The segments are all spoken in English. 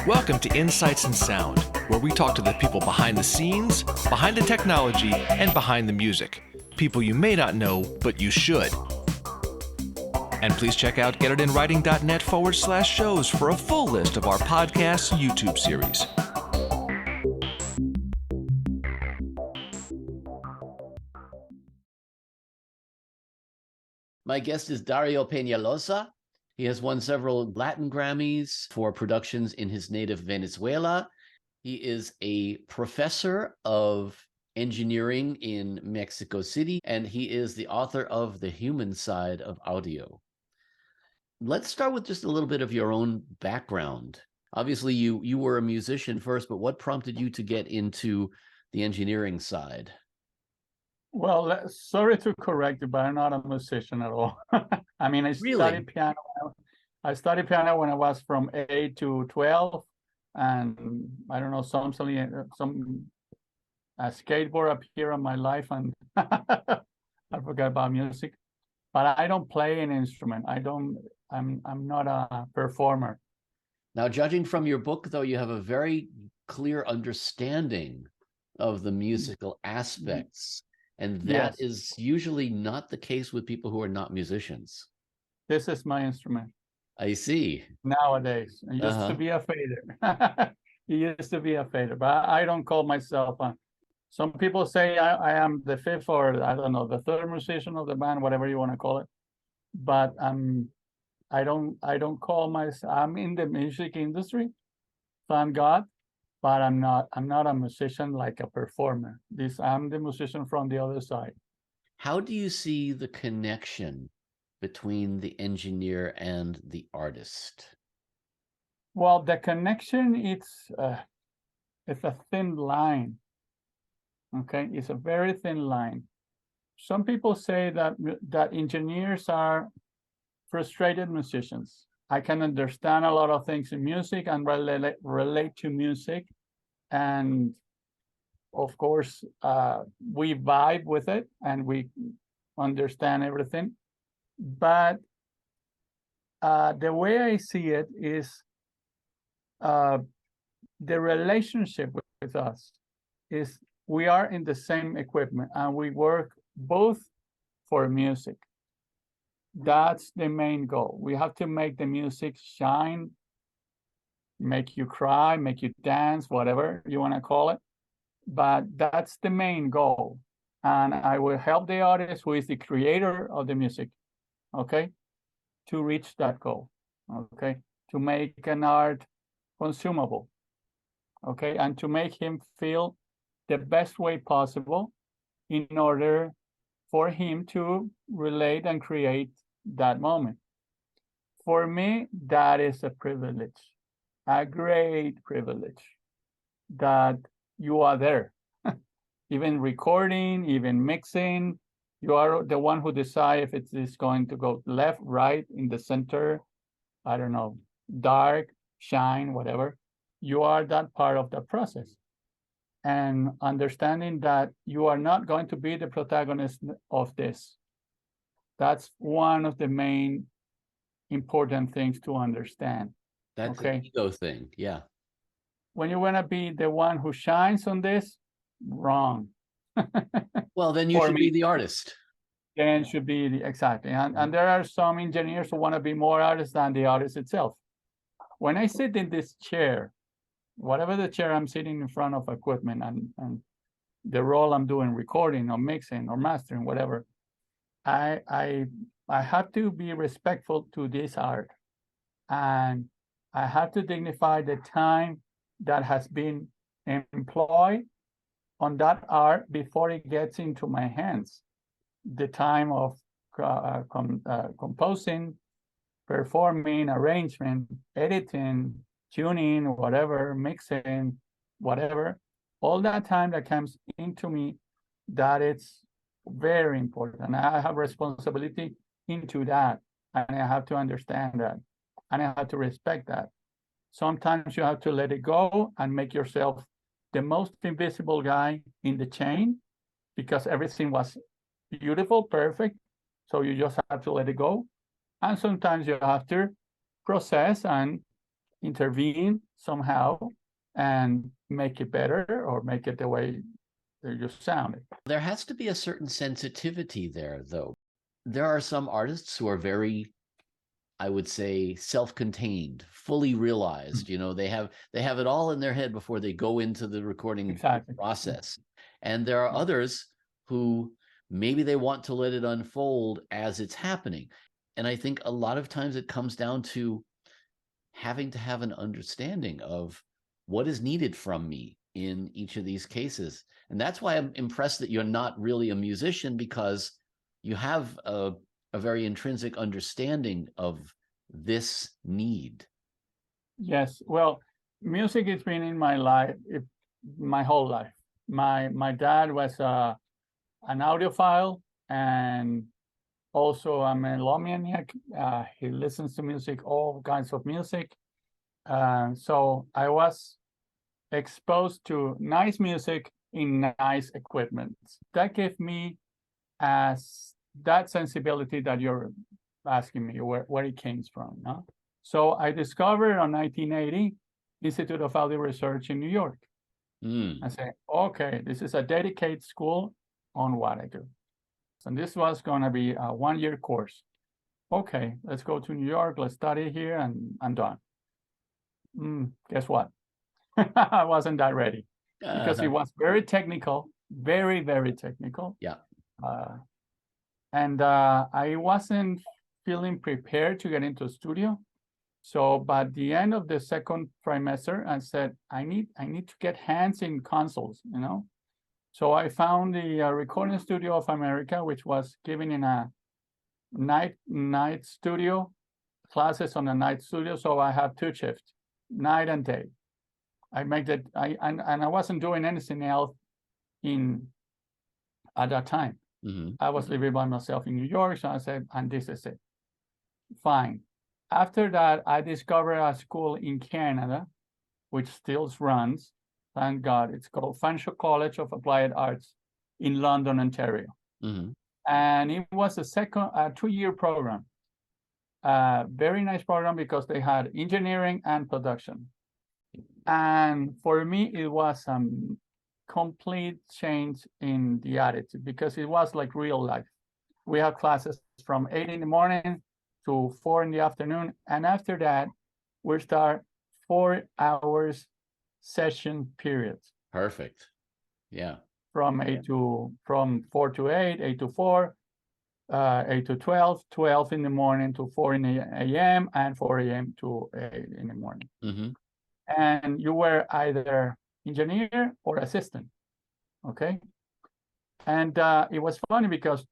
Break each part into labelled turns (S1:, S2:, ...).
S1: Welcome to Insights in Sound, where we talk to the people behind the scenes, behind the technology, and behind the music. People you may not know, but you should. And please check out getitInWriting.net/shows for a full list of our podcast YouTube series.
S2: My guest is Darío Peñaloza. He has won several Latin Grammys for productions in his native Venezuela. He is a professor of engineering in Mexico City, and he is the author of The Human Side of Audio. Let's start with just a little bit of your own background. Obviously, you were a musician first, but what prompted you to get into the engineering side?
S3: Well, sorry to correct you, but I'm not a musician at all. I mean, I studied piano. I studied piano when I was from 8 to 12, and I don't know, some skateboard appeared in my life, and I forgot about music. But I don't play an instrument. I'm not a performer.
S2: Now, judging from your book, though, you have a very clear understanding of the musical aspects. And that is usually not the case with people who are not musicians.
S3: This is my instrument.
S2: I see.
S3: Nowadays. It used to be a fader. It used to be a fader, but I don't call myself a... Some people say I am the fifth or, I don't know, the third musician of the band, whatever you want to call it. But I don't call myself... I'm in the music industry, thank God. But I'm not a musician like a performer. I'm the musician from the other side.
S2: How do you see the connection between the engineer and the artist?
S3: Well, the connection, it's a thin line. Okay, it's a very thin line. Some people say that engineers are frustrated musicians. I can understand a lot of things in music and relate to music. And of course, we vibe with it and we understand everything. But the way I see it is the relationship with us is we are in the same equipment and we work both for music. That's the main goal. We have to make the music shine, make you cry, make you dance, whatever you want to call it. But that's the main goal. And I will help the artist who is the creator of the music, okay, to reach that goal, okay, to make an art consumable, okay, and to make him feel the best way possible in order for him to relate and create that moment. For me, that is a privilege, a great privilege, that you are there, even recording, even mixing. You are the one who decides if it is going to go left, right, in the center, I don't know, dark, shine, whatever. You are that part of the process. And understanding that you are not going to be the protagonist of this. That's one of the main important things to understand.
S2: That's an ego thing, yeah.
S3: When you want to be the one who shines on this, wrong.
S2: Well, then you should be the artist.
S3: Then should be exactly. And there are some engineers who want to be more artists than the artist itself. When I sit in this chair, whatever the chair I'm sitting in front of equipment and the role I'm doing, recording or mixing or mastering, whatever, I have to be respectful to this art. And I have to dignify the time that has been employed on that art before it gets into my hands. The time of composing, performing, arrangement, editing, tuning, whatever, mixing, whatever, all that time that comes into me, that it's very important. I have responsibility into that, and I have to understand that, and I have to respect that. Sometimes you have to let it go and make yourself the most invisible guy in the chain because everything was beautiful, perfect. So you just have to let it go. And sometimes you have to process and intervene somehow and make it better or make it the way that you sound.
S2: There has to be a certain sensitivity there, though. There are some artists who are very, I would say, self-contained, fully realized. You know, they have it all in their head before they go into the recording process. And there are others who maybe they want to let it unfold as it's happening. And I think a lot of times it comes down to having to have an understanding of what is needed from me in each of these cases. And that's why I'm impressed that you're not really a musician, because you have a very intrinsic understanding of this need.
S3: Yes, well, music has been in my life, my whole life. My dad was an audiophile and also a melomaniac. He listens to music, all kinds of music. So I was exposed to nice music in nice equipment. That gave me that sensibility that you're asking me where it came from. No? So I discovered in 1980 Institute of Audio Research in New York. I said, okay, this is a dedicated school on what I do. And this was going to be a one-year course. Okay, let's go to New York, let's study here, and I'm done. Guess what? I wasn't that ready because it was very technical, very, very technical.
S2: Yeah.
S3: And I wasn't feeling prepared to get into a studio. So by the end of the second trimester, I said, I need to get hands in consoles, you know? So I found the Recording Studio of America, which was giving in a night studio, classes on a night studio. So I have two shifts, night and day. I make that, and I wasn't doing anything else at that time. I was living by myself in New York, so I said, and this is it. Fine. After that, I discovered a school in Canada, which still runs, thank God. It's called Fanshawe College of Applied Arts in London, Ontario. And it was a 2-year program. Very nice program because they had engineering and production. And for me, it was a complete change in the attitude because it was like real life. We have classes from 8 in the morning to 4 in the afternoon. And after that, we start 4 hours session periods.
S2: Perfect. Yeah.
S3: From 4 to 8, 8 to 4, 8 to 12, 12 in the morning to 4 in the a.m. and 4 a.m. to 8 in the morning. And you were either engineer or assistant, okay? And it was funny because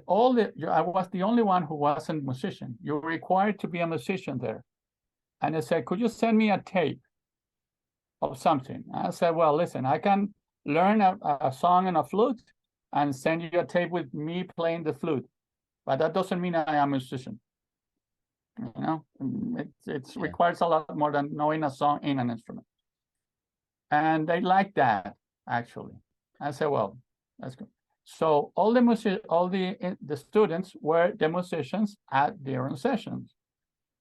S3: I was the only one who wasn't a musician. You're required to be a musician there. And I said, could you send me a tape of something? I said, well, listen, I can learn a song on a flute and send you a tape with me playing the flute. But that doesn't mean I am a musician. You know, it requires a lot more than knowing a song in an instrument. And they liked that, actually. I said, well, that's good. So all the students were the musicians at their own sessions.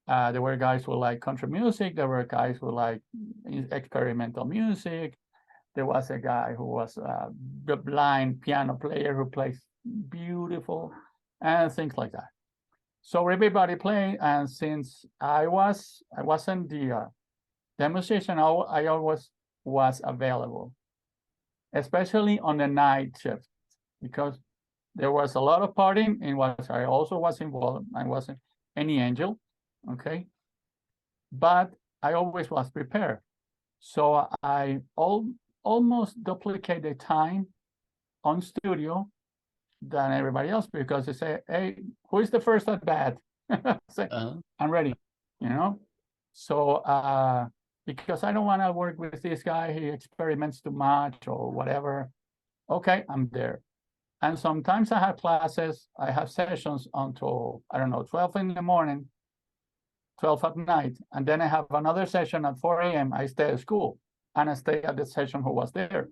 S3: There were guys who like country music. There were guys who like experimental music. There was a guy who was a blind piano player who plays beautiful and things like that. So everybody playing, and since I wasn't the musician, I always was available, especially on the night shift, because there was a lot of partying in what I also was involved. I wasn't any angel, okay? But I always was prepared. So I almost duplicate the time on studio than everybody else, because they say, hey, who is the first at bat? Say, I'm ready, you know? So because I don't want to work with this guy, he experiments too much or whatever. Okay, I'm there. And sometimes I have classes, I have sessions until, I don't know, 12 in the morning, 12 at night. And then I have another session at 4 a.m. I stay at school and I stay at the session who was there.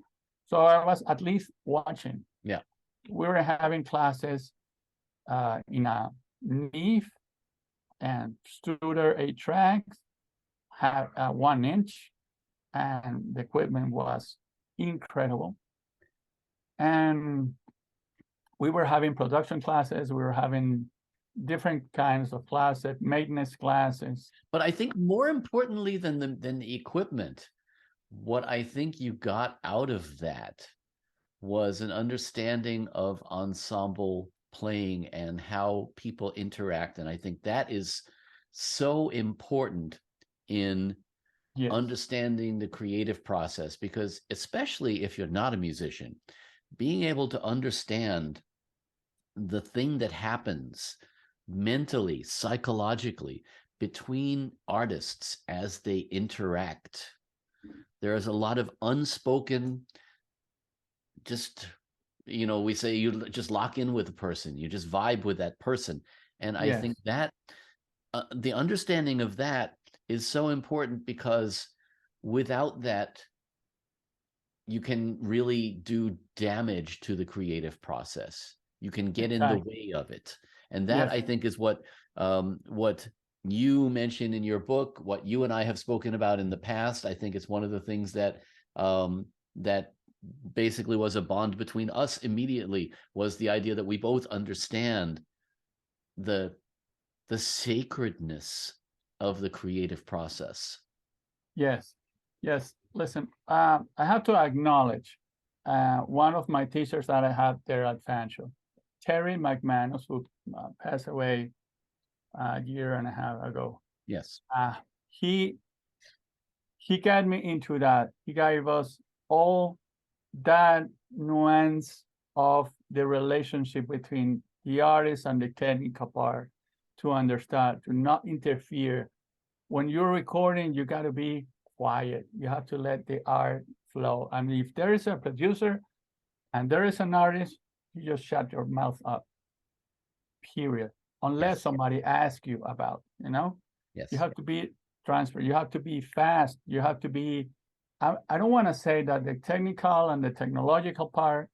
S3: So I was at least watching.
S2: Yeah.
S3: We were having classes in a Neve and Studer 8 tracks, had 1 inch, and the equipment was incredible. And we were having production classes, we were having different kinds of classes, maintenance classes.
S2: But I think more importantly than the equipment, what I think you got out of that was an understanding of ensemble playing and how people interact. And I think that is so important in
S3: Yes.
S2: understanding the creative process, because especially if you're not a musician, being able to understand the thing that happens mentally, psychologically between artists as they interact. There is a lot of unspoken, just, we say you just lock in with a person, you just vibe with that person. And I think that the understanding of that is so important, because without that, you can really do damage to the creative process. You can get in the way of it. And that, I think, is what you mentioned in your book, what you and I have spoken about in the past. I think it's one of the things that that basically was a bond between us immediately, was the idea that we both understand the sacredness of the creative process.
S3: Yes. Listen, I have to acknowledge one of my teachers that I had there at Fancho, Terry McManus, who passed away a year and a half ago.
S2: Yes.
S3: He got me into that. He gave us all that nuance of the relationship between the artist and the technical part, to understand, to not interfere. When you're recording, you got to be quiet. You have to let the art flow. I mean, if there is a producer and there is an artist, you just shut your mouth up, period. Unless somebody asks you about,
S2: Yes.
S3: You have to be transparent. You have to be fast. You have to be, I don't want to say that the technical and the technological part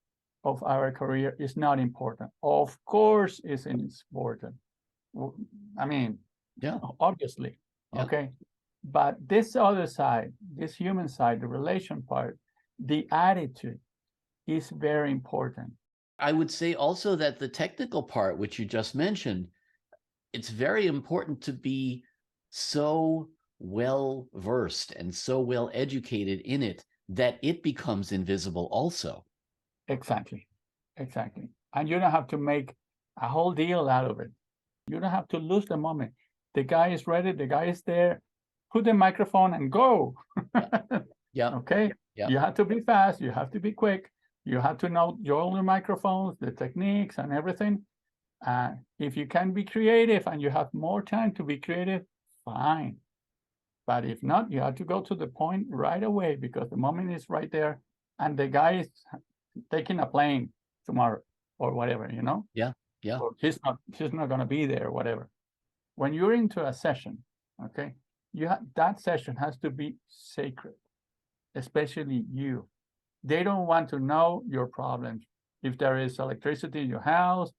S3: of our career is not important. Of course, it's important. I mean, obviously, okay. But this other side, this human side, the relation part, the attitude is very important.
S2: I would say also that the technical part, which you just mentioned, it's very important to be so well versed and so well educated in it that it becomes invisible also.
S3: Exactly. And you don't have to make a whole deal out of it. You don't have to lose the moment. The guy is ready, the guy is there. Put the microphone and go. Okay. You have to be fast. You have to be quick. You have to know all the microphones, the techniques, and everything. If you can be creative and you have more time to be creative, fine. But if not, you have to go to the point right away, because the moment is right there, and the guy is taking a plane tomorrow or whatever, Or he's not going to be there or whatever. When you're into a session, okay, that session has to be sacred, especially you. They don't want to know your problems. If there is electricity in your house,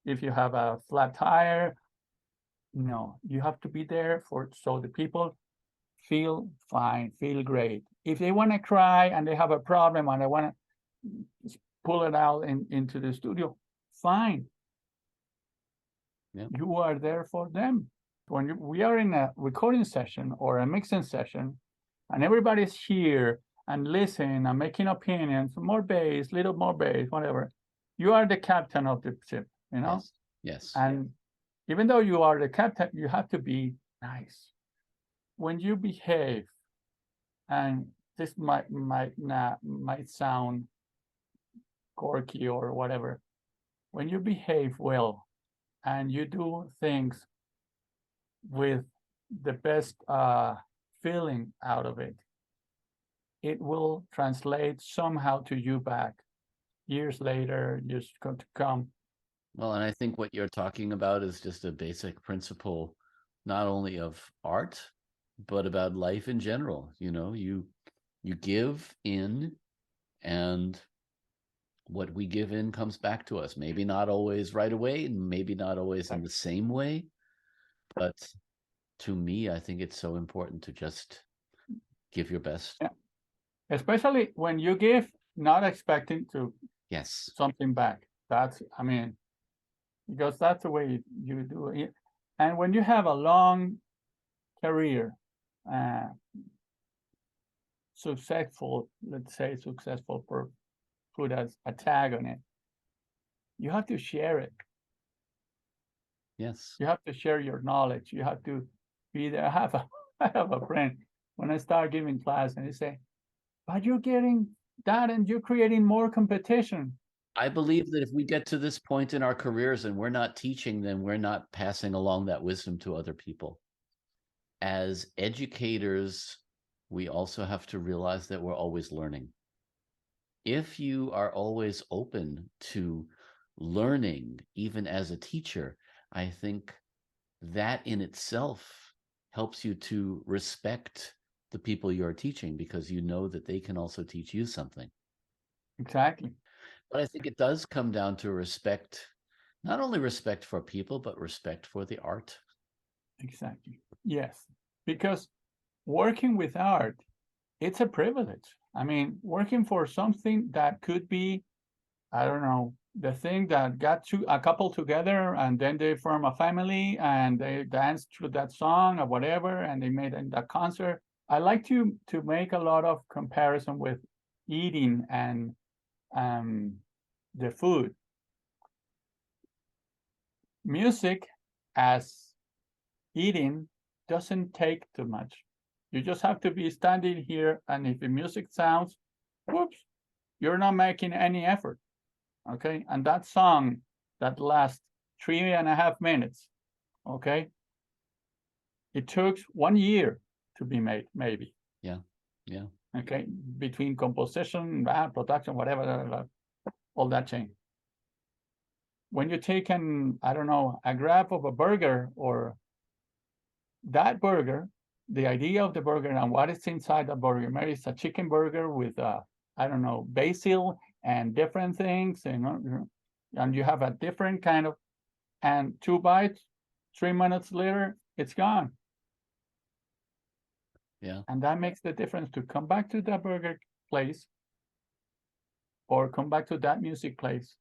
S3: if you have a flat tire, no, you have to be there so the people feel fine, feel great. If they want to cry and they have a problem and they want to pull it out into the studio, fine. You are there for them. When we are in a recording session or a mixing session, and everybody's here and listening and making opinions, more bass, little more bass, whatever, you are the captain of the ship,
S2: Yes.
S3: And even though you are the captain, you have to be nice. When you behave, and this might sound quirky or whatever, when you behave well and you do things with the best feeling out of it, it will translate somehow to you back years later. You're going to come.
S2: Well, and I think what you're talking about is just a basic principle, not only of art, but about life in general. You give in, and what we give in comes back to us. Maybe not always right away, and maybe not always in the same way, but to me, I think it's so important to just give your best.
S3: Yeah. Especially when you give, not expecting to
S2: Yes.
S3: something back. That's, I mean, because that's the way you do it. And when you have a long career, successful, let's say successful, for put as a tag on it, you have to share it.
S2: Yes.
S3: You have to share your knowledge. You have to be there. I have a friend, when I start giving class, and they say, but you're getting that and you're creating more competition.
S2: I believe that if we get to this point in our careers and we're not teaching, then we're not passing along that wisdom to other people. As educators, we also have to realize that we're always learning. If you are always open to learning, even as a teacher, I think that in itself helps you to respect the people you're teaching, because you know that they can also teach you something.
S3: Exactly.
S2: But I think it does come down to respect, not only respect for people, but respect for the art.
S3: Exactly. Yes. Because working with art, it's a privilege. I mean, working for something that could be, I don't know, the thing that got a couple together and then they form a family and they dance through that song or whatever, and they made that concert. I like to make a lot of comparison with eating and the food. Music as eating doesn't take too much. You just have to be standing here, and if the music sounds, whoops, you're not making any effort. Okay, and that song that lasts 3.5 minutes, okay, it took 1 year to be made, maybe.
S2: Yeah.
S3: Okay, between composition, production, whatever, all that chain. When you take I don't know, a grab of a burger, or that burger, the idea of the burger and what is inside the burger, maybe it's a chicken burger with I don't know, basil and different things, and you have a different kind of, and 2 bites, 3 minutes later, it's gone.
S2: Yeah.
S3: And that makes the difference to come back to that burger place or come back to that music place.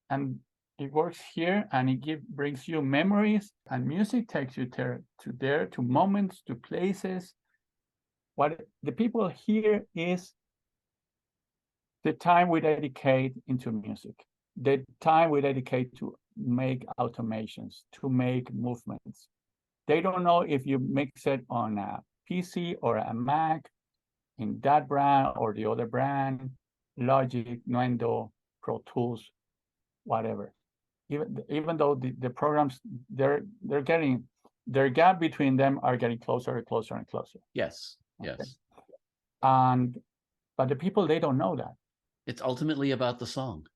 S3: And it works here, and it brings you memories, and music takes you to moments, to places. What the people here is the time we dedicate into music, the time we dedicate to make automations, to make movements. They don't know if you mix it on a PC or a Mac, in that brand or the other brand, Logic, Nuendo, Pro Tools, whatever. Even though the programs, they're getting, their gap between them are getting closer and closer and closer.
S2: Yes.
S3: Okay.
S2: Yes.
S3: But the people, they don't know that.
S2: It's ultimately about the song.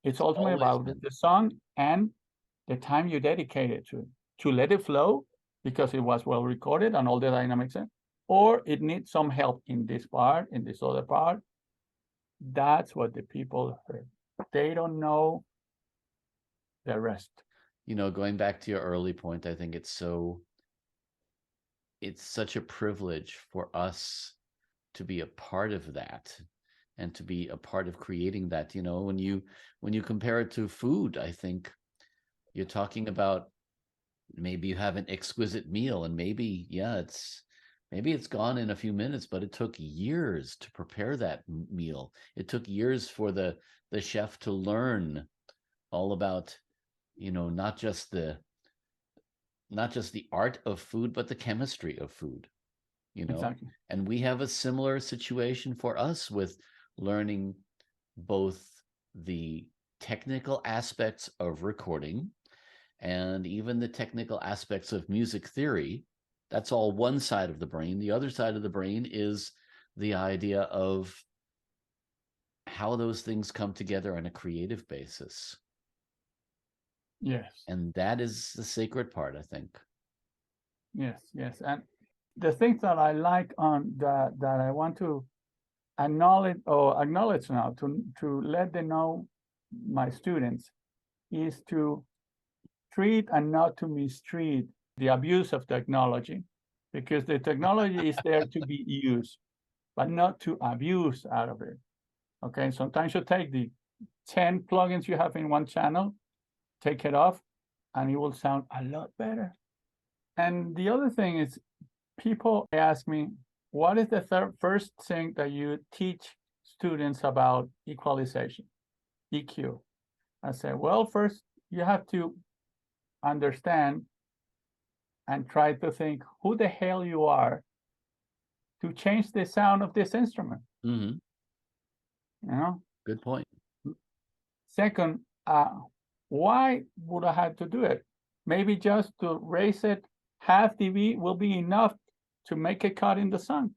S3: It's ultimately about the song and the time you dedicate it to let it flow because it was well recorded and all the dynamics, or it needs some help in this part, in this other part. That's what the people heard. They don't know the rest.
S2: You know, going back to your early point, I think it's such a privilege for us to be a part of that and to be a part of creating that. You know, when you compare it to food, I think you're talking about, maybe you have an exquisite meal and maybe it's gone in a few minutes, but it took years to prepare that meal. It took years for the chef to learn all about, you know, not just the art of food, but the chemistry of food, you know.
S3: Exactly.
S2: And we have a similar situation for us with learning both the technical aspects of recording and even the technical aspects of music theory. That's all one side of the brain. The other side of the brain is the idea of how those things come together on a creative basis.
S3: Yes.
S2: And that is the sacred part, I think.
S3: Yes. And the things that I like on that I want to acknowledge now, to let them know, my students, is to treat and not to mistreat the abuse of technology, because the technology is there to be used, but not to abuse out of it. Okay, sometimes you take the 10 plugins you have in one channel, take it off, and it will sound a lot better. And the other thing is, people ask me, what is the first thing that you teach students about equalization, EQ? I said, well, first you have to understand and try to think who the hell you are to change the sound of this instrument.
S2: Mm-hmm.
S3: You know?
S2: Good point.
S3: Second, why would I have to do it? Maybe just to raise it half dB will be enough to make a cut in the song.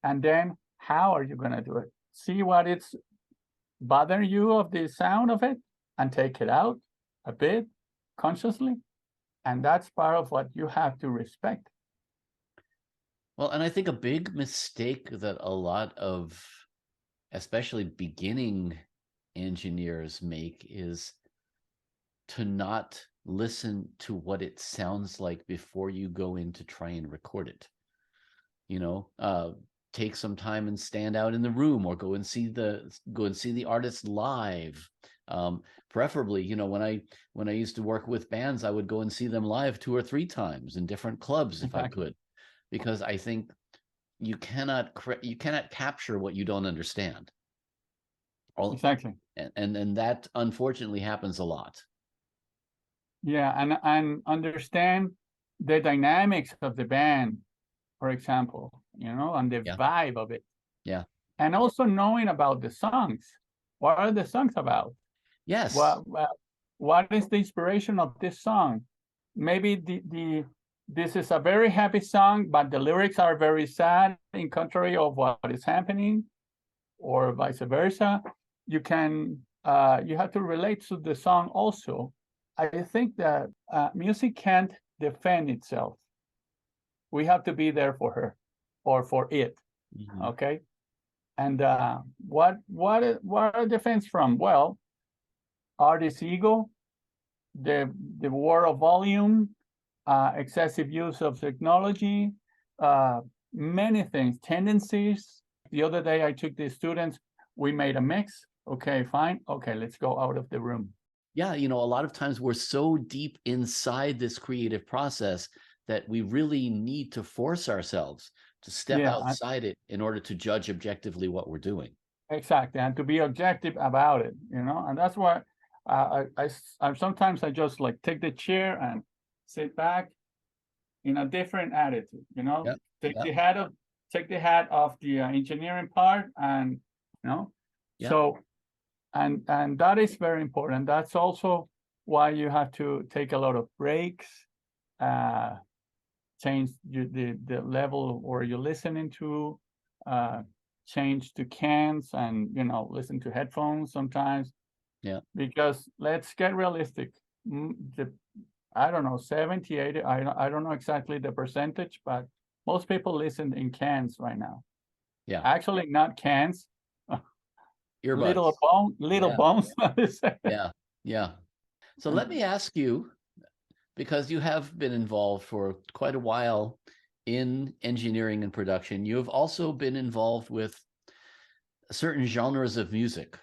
S3: And then how are you going to do it? See what it's bothering you of the sound of it and take it out a bit consciously. And that's part of what you have to respect.
S2: Well, and I think a big mistake that a lot of, especially beginning engineers make, is to not listen to what it sounds like before you go in to try and record it. You know, take some time and stand out in the room, or go and see the artist live. Preferably, you know, when I used to work with bands, I would go and see them live 2 or 3 times in different clubs if I could, because I think you cannot capture what you don't understand.
S3: Exactly.
S2: And that unfortunately happens a lot.
S3: Yeah, and understand the dynamics of the band, for example, you know, and the vibe of it.
S2: Yeah.
S3: And also knowing about the songs. What are the songs about?
S2: Yes.
S3: What is the inspiration of this song? Maybe this is a very happy song, but the lyrics are very sad, in contrary of what is happening, or vice versa. You have to relate to the song also. I think that music can't defend itself. We have to be there for her or for it. Mm-hmm. Okay. And what are defense from? Well, artist ego, the war of volume, excessive use of technology, many things, tendencies. The other day I took the students, we made a mix. Okay, fine. Okay, let's go out of the room.
S2: Yeah, you know, a lot of times we're so deep inside this creative process that we really need to force ourselves to step outside it in order to judge objectively what we're doing.
S3: Exactly, and to be objective about it, you know, and that's why I sometimes I just like take the chair and sit back in a different attitude, you know, take the hat off the engineering part, and you know, so and that is very important. That's also why you have to take a lot of breaks, change the level where you're listening to, change to cans, and you know, listen to headphones sometimes.
S2: Yeah.
S3: Because let's get realistic. I don't know, 70, 80, I don't know exactly the percentage, but most people listen in cans right now.
S2: Yeah.
S3: Actually, not cans.
S2: Earbuds.
S3: Little bones.
S2: Yeah. Yeah. So let me ask you, because you have been involved for quite a while in engineering and production, you have also been involved with certain genres of music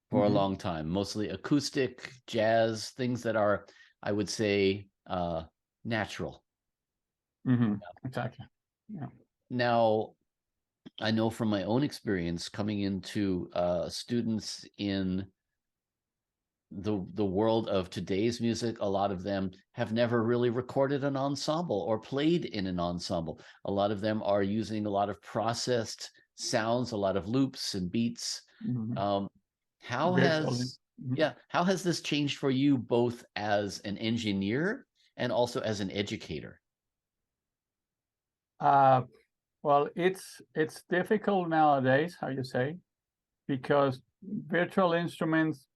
S2: for a long time, mostly acoustic, jazz, things that are, I would say, natural.
S3: Exactly. Yeah.
S2: Now, I know from my own experience coming into students in the world of today's music, a lot of them have never really recorded an ensemble or played in an ensemble. A lot of them are using a lot of processed sounds, a lot of loops and beats. How has this changed for you, both as an engineer and also as an educator?
S3: Well, it's difficult nowadays, how you say, because virtual instruments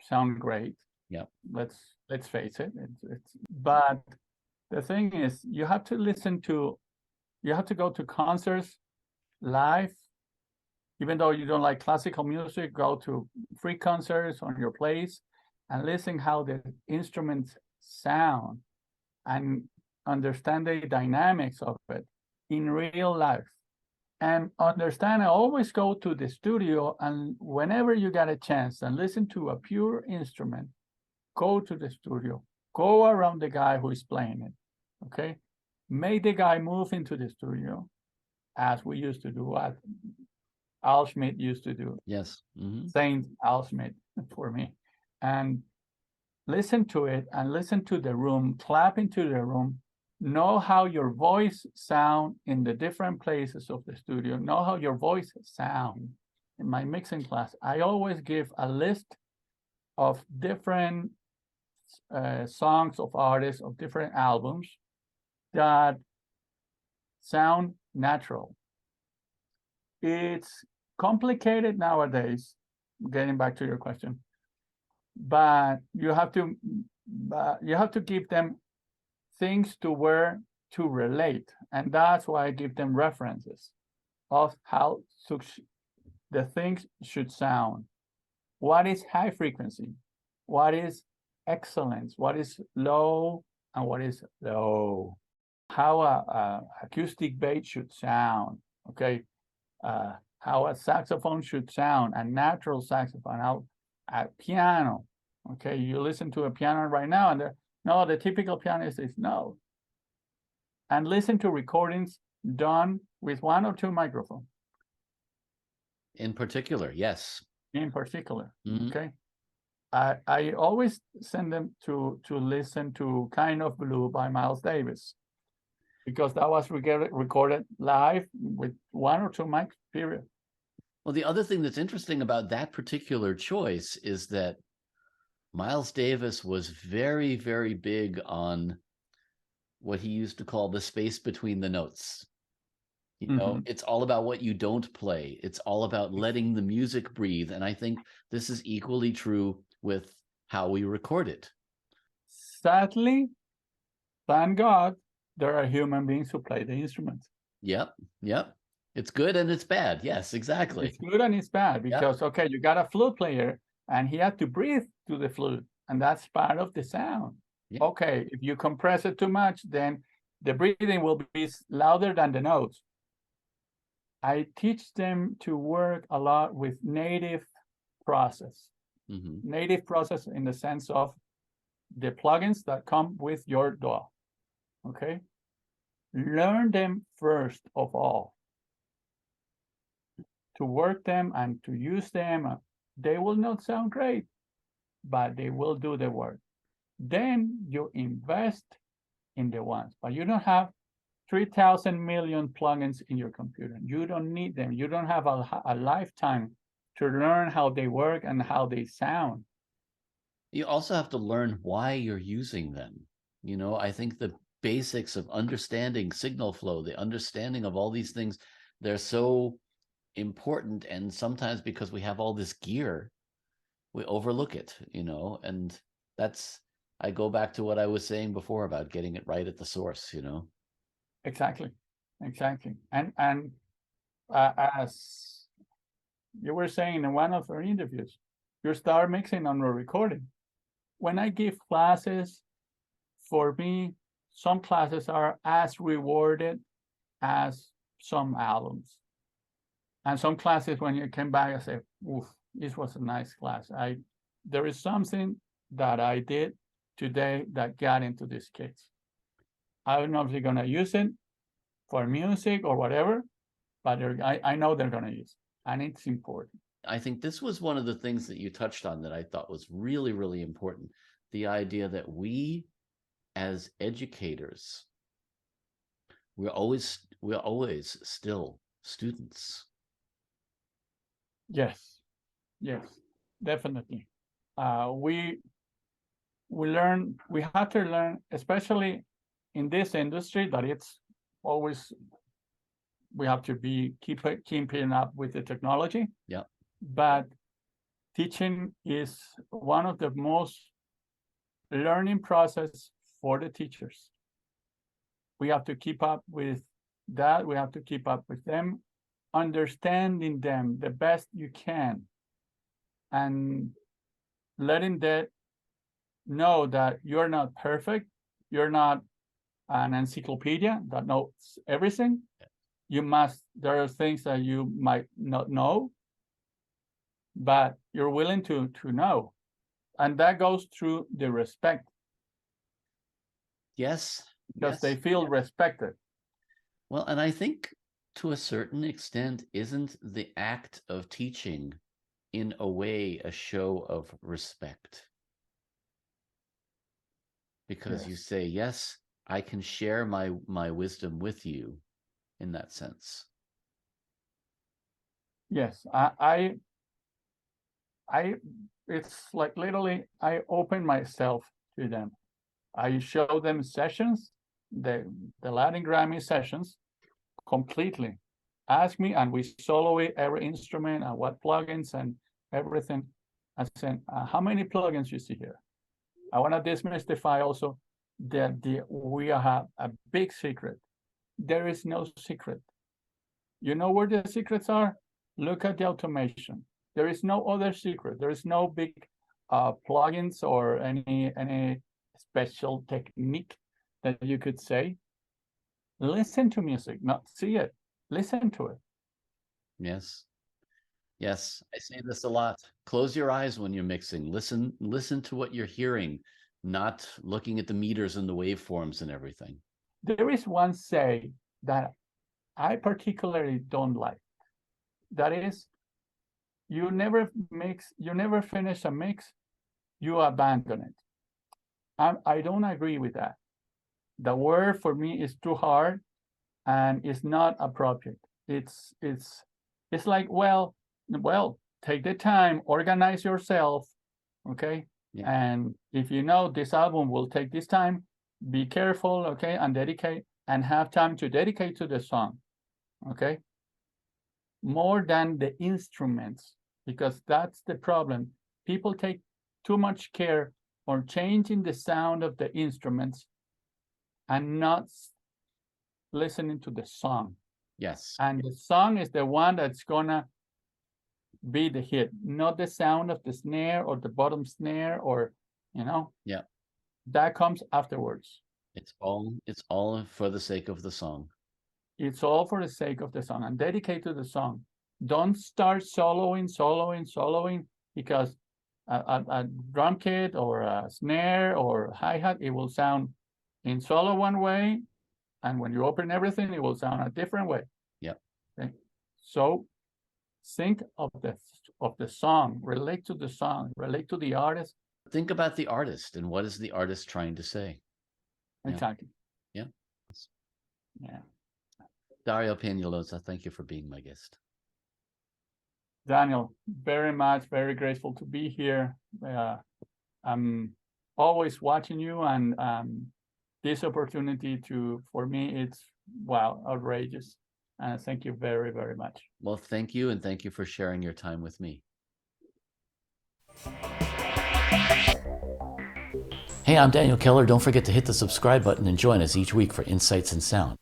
S3: sound great.
S2: Yeah.
S3: Let's face it. But the thing is, you have to go to concerts live. Even though you don't like classical music, go to free concerts on your place and listen how the instruments sound and understand the dynamics of it in real life. And understand, I always go to the studio, and whenever you get a chance and listen to a pure instrument, go to the studio, go around the guy who is playing it, okay? Make the guy move into the studio, as we used to do, as Al Schmidt used to do.
S2: Yes. Mm-hmm.
S3: Saint Al Schmidt for me. And listen to it and listen to the room, clap into the room, know how your voice sound in the different places of the studio, know how your voice sound. In my mixing class, I always give a list of different songs of artists of different albums that sound natural. It's complicated nowadays, getting back to your question, but you have to give them things to where to relate, and that's why I give them references of how the things should sound. What is high frequency? What is excellence? What is low and what is low? How a acoustic bass should sound, okay? How a saxophone should sound, a natural saxophone, how a piano, okay? You listen to a piano right now and no, the typical pianist is no. And listen to recordings done with 1 or 2 microphones.
S2: In particular, yes.
S3: In particular,
S2: Mm-hmm.
S3: okay? I always send them to listen to Kind of Blue by Miles Davis, because that was recorded live with 1 or 2 mics, period.
S2: Well, the other thing that's interesting about that particular choice is that Miles Davis was very, very big on what he used to call the space between the notes. You know, it's all about what you don't play. It's all about letting the music breathe. And I think this is equally true with how we record it.
S3: Sadly, thank God, there are human beings who play the instruments.
S2: Yep. It's good and it's bad. Yes, exactly.
S3: It's good and it's bad because, okay, you got a flute player and he had to breathe to the flute, and that's part of the sound. Yeah. Okay, if you compress it too much, then the breathing will be louder than the notes. I teach them to work a lot with native process. Native process in the sense of the plugins that come with your DAW, okay? Learn them first of all. To work them and to use them, they will not sound great, but they will do the work. Then you invest in the ones, but you don't have 3,000 million plugins in your computer. You don't need them. You don't have a lifetime to learn how they work and how they sound.
S2: You also have to learn why you're using them. You know, I think the basics of understanding signal flow, the understanding of all these things, they're so important. And sometimes because we have all this gear, we overlook it, you know, and that's, I go back to what I was saying before about getting it right at the source, you know.
S3: Exactly. And as you were saying in one of our interviews, you start mixing on a recording. When I give classes, for me, some classes are as rewarded as some albums. And some classes, when you come back, I say, oof, this was a nice class. There is something that I did today that got into these kids. I don't know if they're going to use it for music or whatever, but I know they're going to use it, and it's important.
S2: I think this was one of the things that you touched on that I thought was really, really important. The idea that we, as educators, we're always still students.
S3: Yes, definitely. We have to learn, especially in this industry, that it's always, we have to be keeping up with the technology.
S2: Yeah.
S3: But teaching is one of the most learning process for the teachers. We have to keep up with that. We have to keep up with them, understanding them the best you can, and letting that know that you're not perfect. You're not an encyclopedia that knows everything. There are things that you might not know, but you're willing to know. And that goes through the respect.
S2: Yes.
S3: Because
S2: yes.
S3: they feel respected.
S2: Well, and I think to a certain extent, isn't the act of teaching in a way a show of respect? Because you say, yes, I can share my wisdom with you in that sense.
S3: Yes, it's like literally I open myself to them. I show them sessions, the Latin Grammy sessions, completely. Ask me, and we solo every instrument and what plugins and everything. I said, how many plugins you see here? I want to demystify also that we have a big secret. There is no secret. You know where the secrets are? Look at the automation. There is no other secret. There is no big plugins or any special technique that you could say. Listen to music, not see it. Listen to it.
S2: Yes. Yes, I say this a lot. Close your eyes when you're mixing. Listen to what you're hearing, not looking at the meters and the waveforms and everything.
S3: There is one say that I particularly don't like. That is, you never finish a mix, you abandon it. I don't agree with that. The word for me is too hard and it's not appropriate. It's like, well, take the time, organize yourself, okay?
S2: Yeah.
S3: And if you know this album will take this time, be careful, okay, and dedicate and have time to dedicate to the song, okay? More than the instruments, because that's the problem. People take too much care on changing the sound of the instruments and not listening to the song.
S2: Yes.
S3: And the song is the one that's gonna be the hit, not the sound of the snare or the bottom snare or,
S2: Yeah.
S3: That comes afterwards.
S2: It's all for the sake of the song.
S3: It's all for the sake of the song and dedicate to the song. Don't start soloing because a drum kit or a snare or hi-hat, it will sound in solo one way, and when you open everything, it will sound a different way.
S2: Yep.
S3: Okay. So think of the song, relate to the song, relate to the artist.
S2: Think about the artist and what is the artist trying to say.
S3: Exactly.
S2: Yeah.
S3: Yeah.
S2: Darío Peñaloza, thank you for being my guest.
S3: Daniel, very much, very grateful to be here. I'm always watching you, and this opportunity for me, it's, wow, outrageous. Thank you very, very much.
S2: Well, thank you, and thank you for sharing your time with me. Hey, I'm Daniel Keller. Don't forget to hit the subscribe button and join us each week for Insights in Sound.